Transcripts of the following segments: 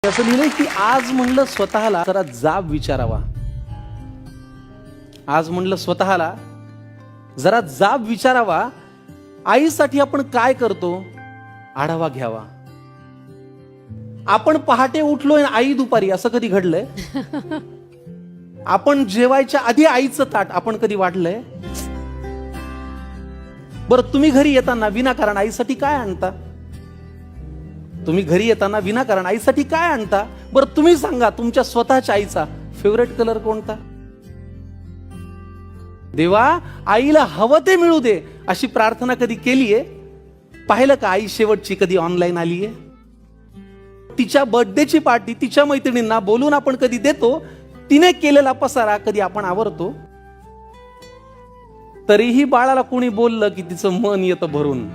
असं लिहिलंय की आज म्हणलं स्वतःला जरा जाब विचारावा. आज म्हणलं स्वतःला जरा जाब विचारावा. आईसाठी आपण काय करतो आढावा घ्यावा. आपण पहाटे उठलोय आई दुपारी, असं कधी घडलंय? आपण जेवायच्या आधी आईचं ताट आपण कधी वाढलंय? बरं, तुम्ही घरी येताना विनाकारण आईसाठी काय आणता? तुम्ही घरी येताना विनाकारण आईसाठी काय आणता? बरं तुम्ही सांगा, तुमच्या स्वतःच्या आईचा फेवरेट कलर कोणता? देवा, आईला हवं ते मिळू दे अशी प्रार्थना कधी केलीये? पाहिलं का आई शेवटची कधी ऑनलाईन आलीये? तिच्या बर्थडेची पार्टी तिच्या मैत्रिणींना बोलून आपण कधी देतो? तिने केलेला पसारा कधी आपण आवरतो? तरीही बाळाला कोणी बोललं की तिचं मन येतं भरून.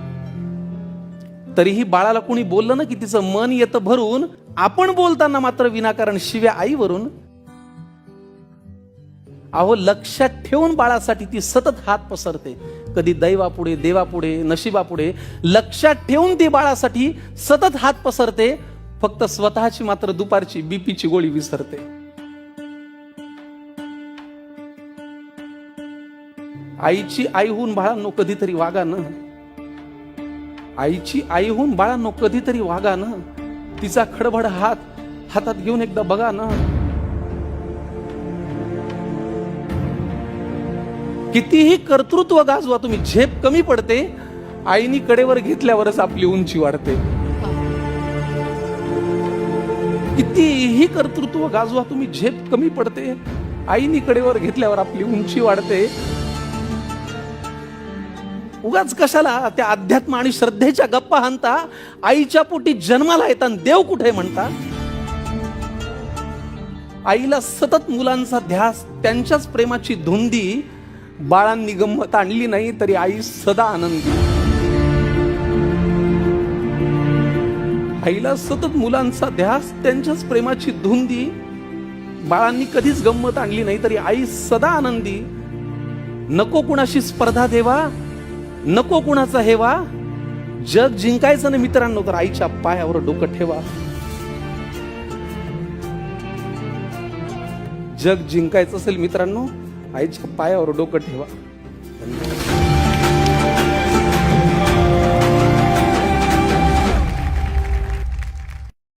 तरीही बाळाला कोणी बोललं ना की तिचं मन येतं भरून. आपण बोलताना मात्र विनाकारण शिव्या आईवरून. अहो, लक्षात ठेवून बाळासाठी ती सतत हात पसरते. कधी दैवापुढे, देवापुढे, नशिबापुढे लक्षात ठेवून ती बाळासाठी सतत हात पसरते. फक्त स्वतःची मात्र दुपारची बीपीची गोळी विसरते. आईची आईहून बाळांनो कधीतरी वागा ना. आईची आईहून बाळांनो कधीतरी वागा ना. तिचा खडबड हातात घेऊन एकदा बघा ना. कितीही कर्तृत्व गाजवा तुम्ही, झेप कमी पडते. आईनी कडेवर घेतल्यावरच आपली उंची वाढते. कितीही कर्तृत्व गाजवा तुम्ही, झेप कमी पडते. आईनी कडेवर घेतल्यावर आपली उंची वाढते. उगाच कशाला त्या अध्यात्म आणि श्रद्धेच्या गप्पा हाणता? आईच्या पोटी जन्माला येताना देव कुठे म्हणता? आईला सतत मुलांचा ध्यास, त्यांच्याच प्रेमाची धुंदी. बाळांनी गंमत आणली नाही तरी आई सदा आनंदी. आईला सतत मुलांचा ध्यास, त्यांच्याच प्रेमाची धुंदी. बाळांनी कधीच गंमत आणली नाही तरी आई सदा आनंदी. नको कुणाशी स्पर्धा देवा, नको कुणाचा हेवा. जग जिंकायचं ना मित्रांनो तर आईच्या पायावर डोकं ठेवा. जग जिंकायचं असेल मित्रांनो, आईच्या पायावर डोकं ठेवा.